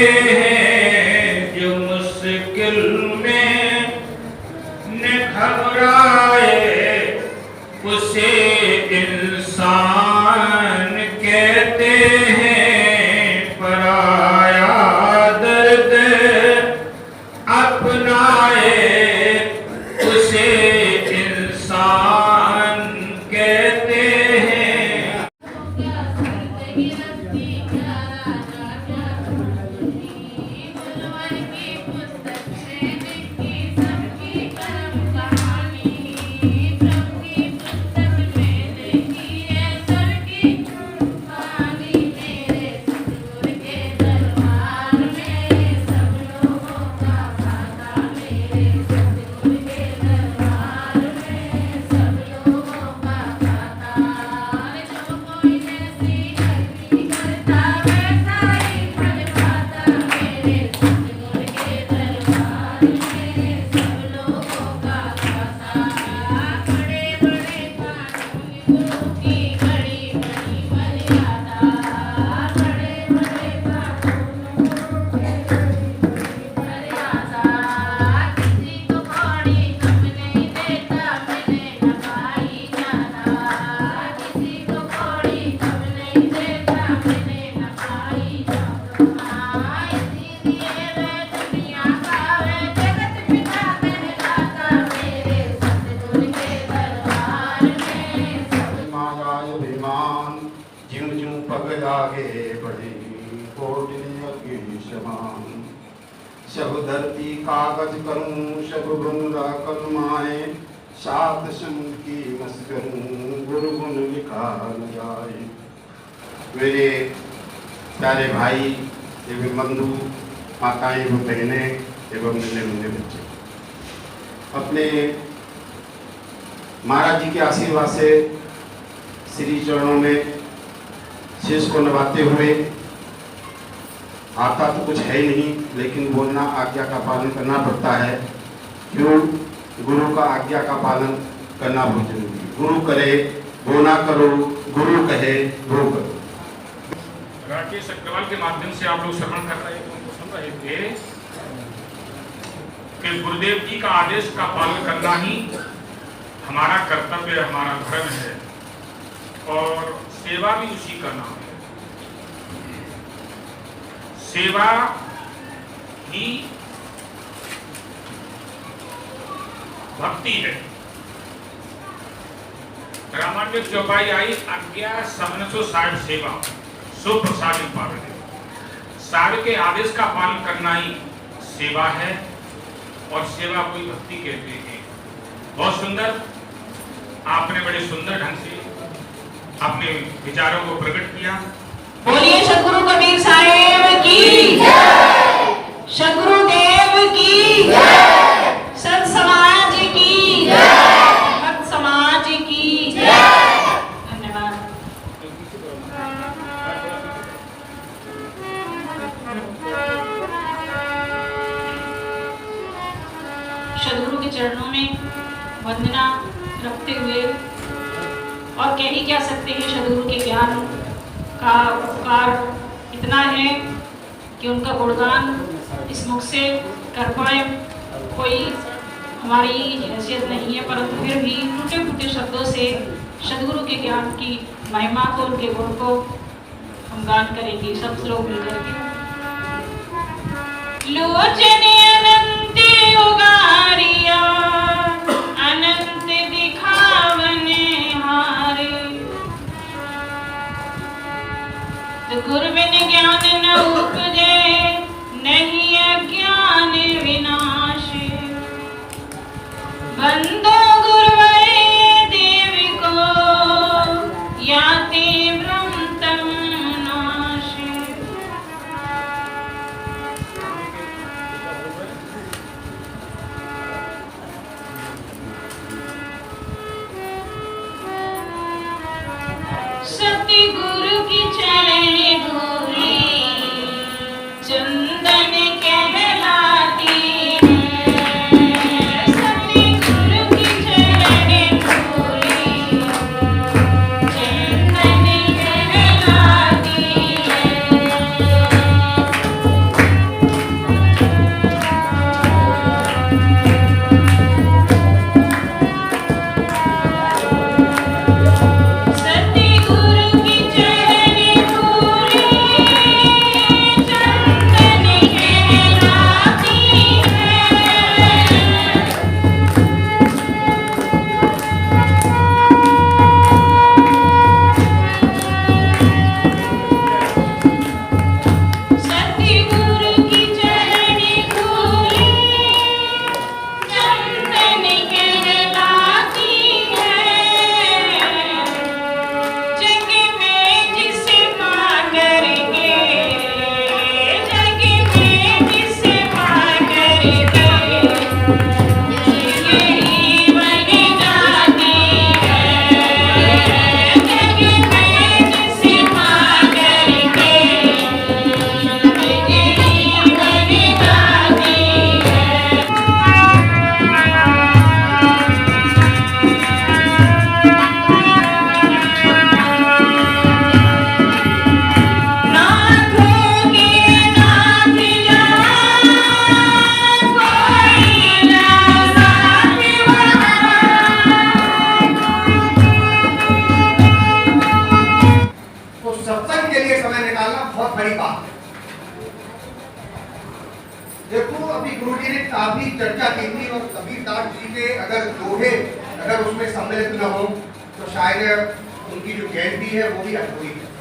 हैं जो मुश्किल में न घबराए, उसे इंसान कहते हैं। पराया दर्द अपनाए, उसे इंसान कहते हैं। शब धरती कागज करूं, शब भृंगा कलमाए, सात समुद्र की मस करूं, गुरु गुण लिखा न जाए। मेरे प्यारे भाई एवं बंधु, माताएं एवं बहनें एवं नन्हे मुन्ने बच्चे, अपने महाराज जी के आशीर्वाद से श्री चरणों में शीश को नभाते हुए, आता तो कुछ है ही नहीं, लेकिन बोलना आज्ञा का पालन करना पड़ता है। क्यों? गुरु का आज्ञा का पालन करना बहुत जरूरी है। गुरु करे वो ना करो, गुरु कहे वो करो। राकेश अग्रवाल के माध्यम से आप लोग श्रवण कर रहे थे, उनको सुन रहे थे कि गुरुदेव जी का आदेश का पालन करना ही हमारा कर्तव्य, हमारा धर्म है, और सेवा भी उसी का नाम है। सेवा ही भक्ति है। रामायण में चौपाई आई, आज्ञा समनसो सार सेवा सो प्रसाद पावन है। सार के आदेश का पालन करना ही सेवा है, और सेवा को ही भक्ति कहते हैं। बहुत सुंदर, आपने बड़े सुंदर ढंग से अपने विचारों को प्रकट किया। बोलिए सद्गुरु कबीर साहेब की जय, सद्गुरुदेव की जय, संत समाज की जय, भक्त समाज की जय। धन्यवाद। सद्गुरु के चरणों में वंदना रखते हुए, और कह ही क्या सकते हैं, सद्गुरु के ज्ञान का उपकार इतना है कि उनका गुणगान इस मुख से कर पाए कोई हमारी हैसियत नहीं है, परंतु फिर भी टूटे फूटे शब्दों से सद्गुरु के ज्ञान की महिमा को, उनके गुण को हम गान करेंगे सब लोग मिलकर के। लोचने अनंत उगारिया, अनंत दिखावने हारे, गुरु बिन ज्ञान न उपजे, नहीं अज्ञान विनाश। बंदो गुरुवरे देव को, याति ब्रह्म तम नाश। सतगुरु की चरण धूली चंदन कहलाती है, सतगुरु की बड़ी बात है। देखो, अभी गुरु जी ने काफी चर्चा की थी और कबीरदास जी के अगर दोहे अगर उसमें सम्मिलित न हो तो शायद उनकी जो जयंती है वो भी अधूरी है।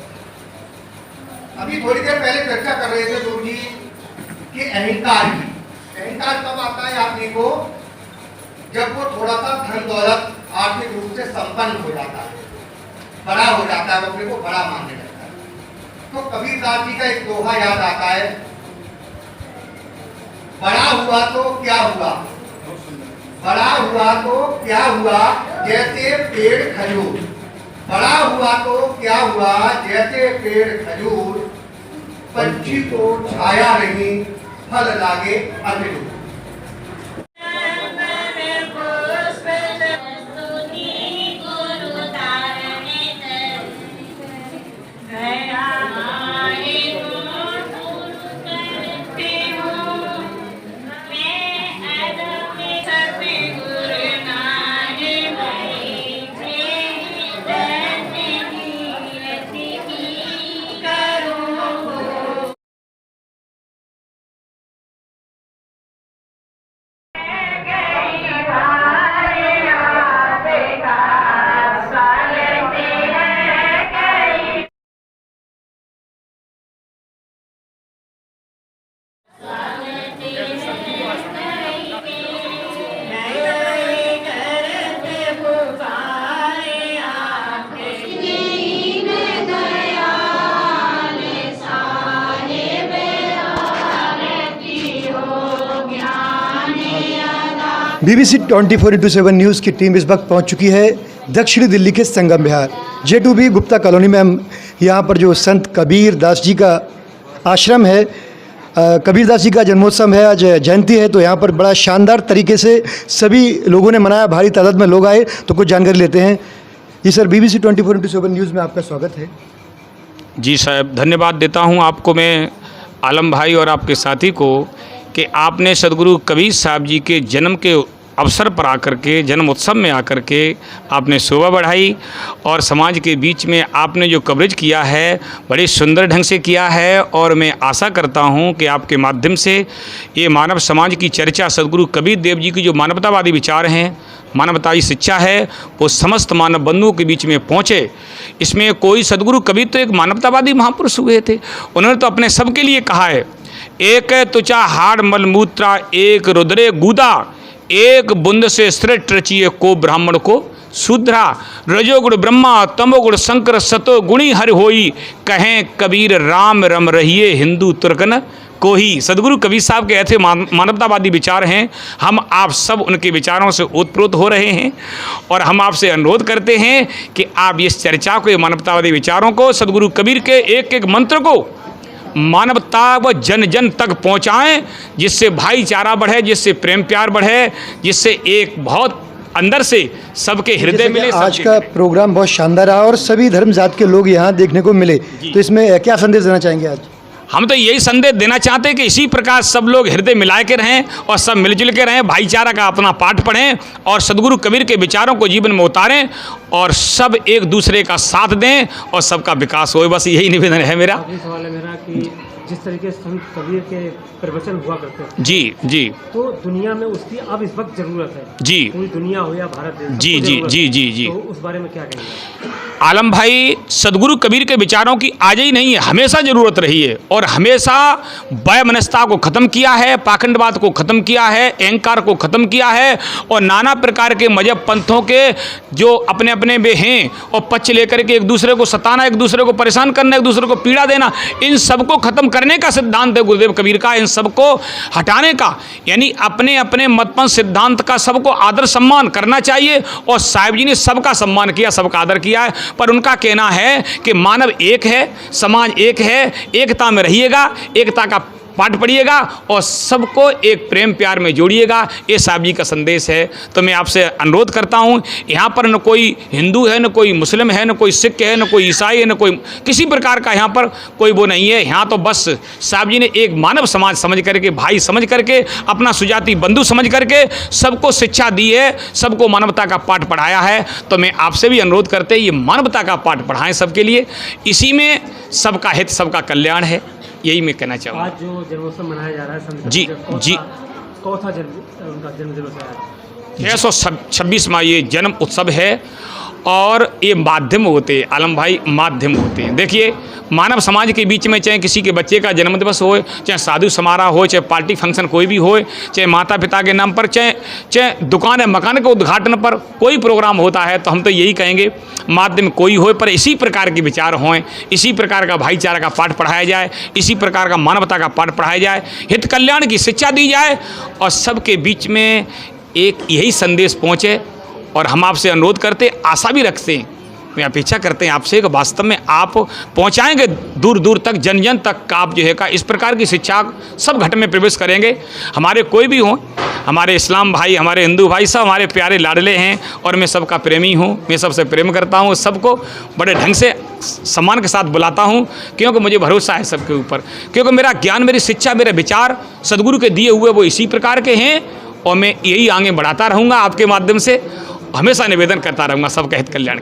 अभी थोड़ी देर पहले चर्चा कर रहे थे गुरु जी कि अहंकार की, अहंकार कब आता है आदमी को? जब वो थोड़ा सा धन दौलत आर्थिक रूप से संपन्न हो जाता है, बड़ा हो जाता है, वो अपने को बड़ा मानने लगता है। तो कबीरदास जी का एक दोहा याद आता है, बड़ा हुआ तो क्या हुआ, बड़ा हुआ तो क्या हुआ जैसे पेड़ खजूर, बड़ा हुआ तो क्या हुआ जैसे पेड़ खजूर, पंछी को छाया नहीं फल लागे अमरूद। BBC 24/7 न्यूज़ की टीम इस वक्त पहुंच चुकी है दक्षिणी दिल्ली के संगम विहार J2B गुप्ता कॉलोनी में। हम यहाँ पर जो संत कबीर दास जी का आश्रम है, कबीर दास जी का जन्मोत्सव है, आज जयंती है, तो यहाँ पर बड़ा शानदार तरीके से सभी लोगों ने मनाया, भारी तादाद में लोग आए। तो कुछ जानकारी लेते हैं। जी सर, BBC 24/7 न्यूज़ में आपका स्वागत है। जी साहब, धन्यवाद देता हूँ आपको मैं, आलम भाई और आपके साथी को, कि आपने सदगुरु कबीर साहब जी के जन्म के अवसर पर आकर के, जन्म उत्सव में आकर के आपने शोभा बढ़ाई और समाज के बीच में आपने जो कवरेज किया है बड़े सुंदर ढंग से किया है। और मैं आशा करता हूं कि आपके माध्यम से ये मानव समाज की चर्चा, सदगुरु कबीर देव जी की जो मानवतावादी विचार हैं, मानवताई शिक्षा है, वो समस्त मानव बंधुओं के बीच में पहुँचे। इसमें कोई, सदगुरु कबीर तो एक मानवतावादी महापुरुष हुए थे। उन्होंने तो अपने सबके लिए कहा है, एक तुचा हाड़ मलमूत्रा एक रुद्रे गुदा, एक बुंद से सृष्ट रचिए को ब्राह्मण को शूद्रा, रजोगुण ब्रह्मा तमोगुण शंकर सतो गुणी हर होई, कहें कबीर राम रम रहिए हिंदू तुर्कन कोही। सदगुरु कबीर साहब के ऐसे मानवतावादी विचार हैं। हम आप सब उनके विचारों से ओतप्रोत हो रहे हैं और हम आपसे अनुरोध करते हैं कि आप इस चर्चा को, ये मानवतावादी विचारों को, सदगुरु कबीर के एक एक मंत्र को मानवता व जन जन तक पहुंचाएं, जिससे भाईचारा बढ़े, जिससे प्रेम प्यार बढ़े, जिससे एक बहुत अंदर से सबके हृदय मिले। आज का प्रोग्राम बहुत शानदार रहा और सभी धर्म जात के लोग यहाँ देखने को मिले, तो इसमें क्या संदेश देना चाहेंगे आज? हम तो यही संदेश देना चाहते हैं कि इसी प्रकार सब लोग हृदय मिला के रहें और सब मिलजुल के रहें, भाईचारा का अपना पाठ पढ़ें और सदगुरु कबीर के विचारों को जीवन में उतारें और सब एक दूसरे का साथ दें और सबका विकास हो। बस यही निवेदन है मेरा। आखिरी सवाल है मेरा कि जिस तरीके से संत कबीर के प्रवचन हुआ करते थे, जी, तो दुनिया में उसकी अब इस वक्त जरूरत है। जी, पूरी दुनिया हो या भारत देश, जी, तो उस बारे में क्या कहेंगे? आलम भाई, सदगुरु कबीर के विचारों की आज ही नहीं है, हमेशा ज़रूरत रही है और हमेशा वयमनस्यता को ख़त्म किया है, पाखंडवाद को ख़त्म किया है, अहंकार को ख़त्म किया है और नाना प्रकार के मजहब पंथों के जो अपने अपने में हैं और पक्ष लेकर के एक दूसरे को सताना, एक दूसरे को परेशान करना, एक दूसरे को पीड़ा देना, इन सबको ख़त्म करने का सिद्धांत है गुरुदेव कबीर का। इन सबको हटाने का, यानी अपने अपने मतपंथ सिद्धांत का सबको आदर सम्मान करना चाहिए और साहिब जी ने सबका सम्मान किया, सबका आदर किया है। पर उनका कहना है कि मानव एक है, समाज एक है, एकता में रहिएगा, एकता का पाठ पढ़िएगा और सबको एक प्रेम प्यार में जोड़िएगा, ये साहब जी का संदेश है। तो मैं आपसे अनुरोध करता हूँ, यहाँ पर न कोई हिंदू है, न कोई मुस्लिम है, न कोई सिख है, न कोई ईसाई है, न कोई किसी प्रकार का यहाँ पर कोई वो नहीं है। यहाँ तो बस साहब जी ने एक मानव समाज समझ करके, भाई समझ करके, अपना सुजाति बंधु समझ करके सबको शिक्षा दी है, सबको मानवता का पाठ पढ़ाया है। तो मैं आपसे भी अनुरोध करते ये मानवता का पाठ पढ़ाएँ सबके लिए, इसी में सबका हित, सबका कल्याण है। यही मैं कहना चाहूँगा। आज जो जन्मोत्सव मनाया जा रहा है संत जी, कबीर का, जी। कौन सा जन्म उनका जन्म दिवस है आज? 626वां ये जन्म उत्सव है और ये माध्यम होते हैं आलम भाई, माध्यम होते हैं। देखिए मानव समाज के बीच में चाहे किसी के बच्चे का जन्म दिवस हो, चाहे साधु समारोह हो, चाहे पार्टी फंक्शन कोई भी हो, चाहे माता पिता के नाम पर, चाहे दुकान या मकान के उद्घाटन पर कोई प्रोग्राम होता है, तो हम तो यही कहेंगे माध्यम कोई हो पर इसी प्रकार के विचार हों, इसी प्रकार का भाईचारा का पाठ पढ़ाया जाए, इसी प्रकार का मानवता का पाठ पढ़ाया जाए, हित कल्याण की शिक्षा दी जाए और सबके बीच में एक यही संदेश पहुँचे। और हम आपसे अनुरोध करते, आशा भी रखते हैं, मैं अपेक्षा करते हैं आपसे कि वास्तव में आप पहुंचाएंगे दूर दूर तक, जन जन तक का आप जो है का इस प्रकार की शिक्षा सब घट में प्रवेश करेंगे। हमारे कोई भी हों, हमारे इस्लाम भाई, हमारे हिंदू भाई, सब हमारे प्यारे लाडले हैं और मैं सबका प्रेमी हूँ, मैं सबसे प्रेम करता हूँ, सबको बड़े ढंग से सम्मान के साथ बुलाता हूँ, क्योंकि मुझे भरोसा है सबके ऊपर, क्योंकि मेरा ज्ञान, मेरी शिक्षा, मेरे विचार सदगुरु के दिए हुए वो इसी प्रकार के हैं और मैं यही आगे बढ़ाता रहूँगा आपके माध्यम से, हमेशा निवेदन करता रहूँगा सबका हित कल्याण।